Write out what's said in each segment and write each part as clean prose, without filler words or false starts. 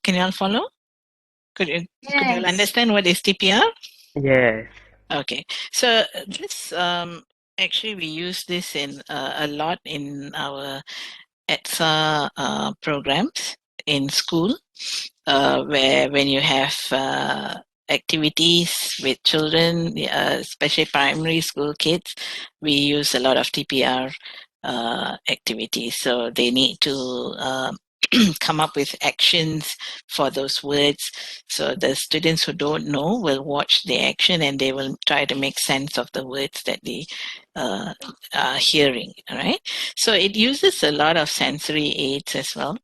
Can you all follow? Could you Yes. understand what is TPR? Yes. Okay, so this actually we use this in a lot in our ETSA programs in school, where when you have activities with children, especially primary school kids, we use a lot of TPR activities. So they need to come up with actions for those words. So the students who don't know will watch the action and they will try to make sense of the words that they are hearing. All right. So it uses a lot of sensory aids as well.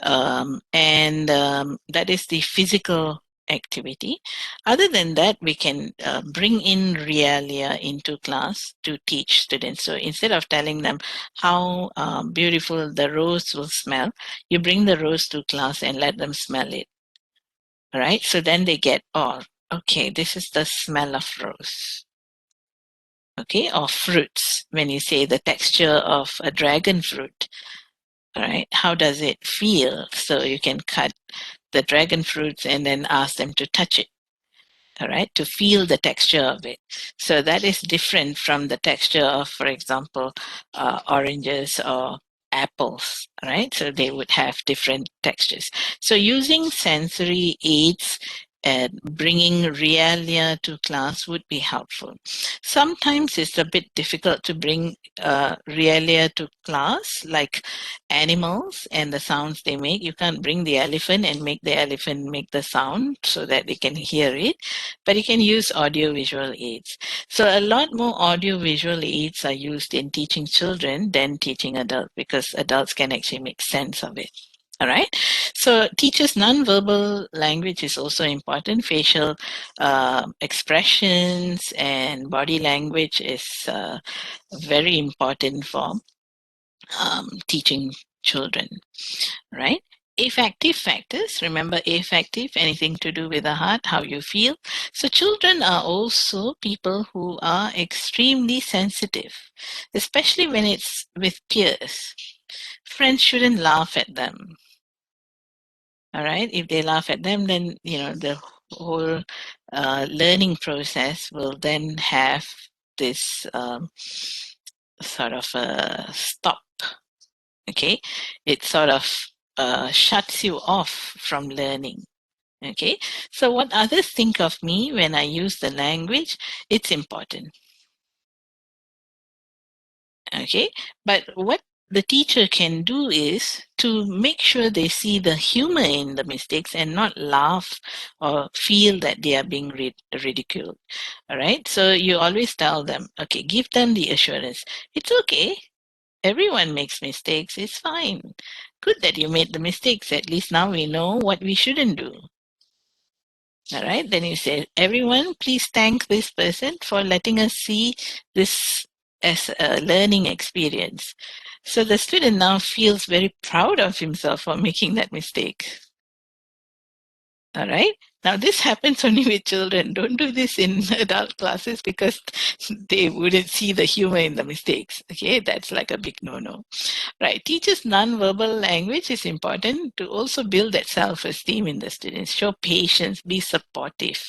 And that is the physical activity. Other than that, we can bring in realia into class to teach students. So instead of telling them how beautiful the rose will smell, you bring the rose to class and let them smell it. All right. So then they get, oh, okay, this is the smell of rose. Okay. Or fruits. When you say the texture of a dragon fruit, all right, how does it feel? So you can cut the dragon fruits and then ask them to touch it, all right, to feel the texture of it. So that is different from the texture of, for example, oranges or apples, right? So they would have different textures. So using sensory aids and bringing realia to class would be helpful. Sometimes it's a bit difficult to bring realia to class, like animals and the sounds they make. You can't bring the elephant and make the elephant make the sound so that they can hear it, but you can use audio visual aids. So a lot more audio visual aids are used in teaching children than teaching adults, because adults can actually make sense of it. All right. So teachers' nonverbal language is also important. Facial expressions and body language is very important for teaching children, right? Affective factors, remember affective, anything to do with the heart, how you feel. So children are also people who are extremely sensitive, especially when it's with peers. Friends shouldn't laugh at them. All right. If they laugh at them, then, the whole learning process will then have this sort of a stop. Okay. It sort of shuts you off from learning. Okay. So what others think of me when I use the language, it's important. Okay. But what the teacher can do is to make sure they see the humor in the mistakes and not laugh or feel that they are being ridiculed. All right. So you always tell them, okay, give them the assurance. It's okay. Everyone makes mistakes. It's fine. Good that you made the mistakes. At least now we know what we shouldn't do. All right. Then you say, everyone, please thank this person for letting us see this as a learning experience. So the student now feels very proud of himself for making that mistake. All right. Now, this happens only with children. Don't do this in adult classes because they wouldn't see the humor in the mistakes. Okay. That's like a big no no. Right. Teachers' nonverbal language is important to also build that self esteem in the students. Show patience, be supportive.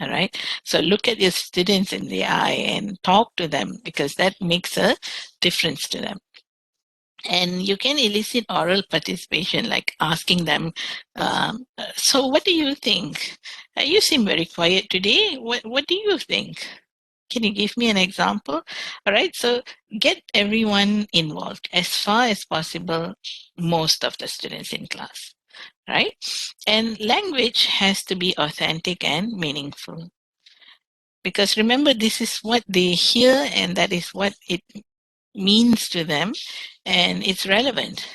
All right. So look at your students in the eye and talk to them, because that makes a difference to them. And you can elicit oral participation, like asking them, so what do you think? You seem very quiet today. What do you think? Can you give me an example? All right. So get everyone involved as far as possible, most of the students in class. Right. And language has to be authentic and meaningful. Because remember, this is what they hear and that is what it means to them, and it's relevant.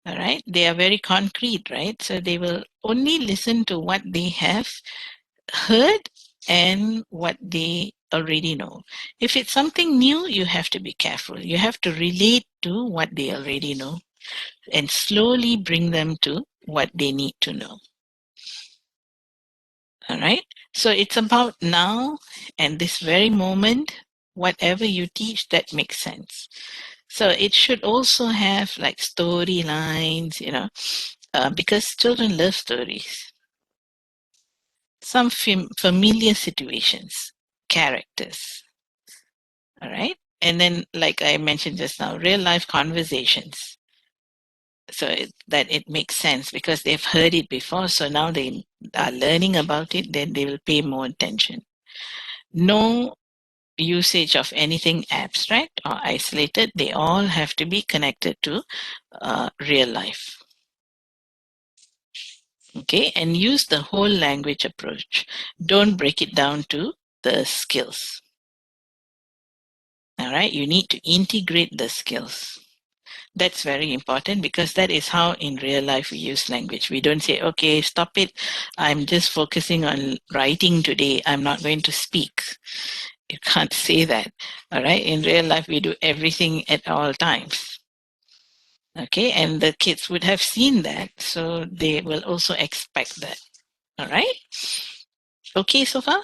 All right. They are very concrete, right? So they will only listen to what they have heard and what they already know. If it's something new, you have to be careful. You have to relate to what they already know and slowly bring them to what they need to know. All right. So it's about now and this very moment, whatever you teach, that makes sense. So it should also have like storylines, because children love stories. Some familiar situations, characters, all right? And then, like I mentioned just now, real life conversations. So that it makes sense because they've heard it before. So now they are learning about it, then they will pay more attention. No usage of anything abstract or isolated. They all have to be connected to real life. Okay, and use the whole language approach. Don't break it down to the skills. All right, you need to integrate the skills. That's very important because that is how in real life we use language. We don't say, okay, stop it. I'm just focusing on writing today. I'm not going to speak. You can't say that. All right. In real life, we do everything at all times. Okay. And the kids would have seen that. So they will also expect that. All right. Okay so far?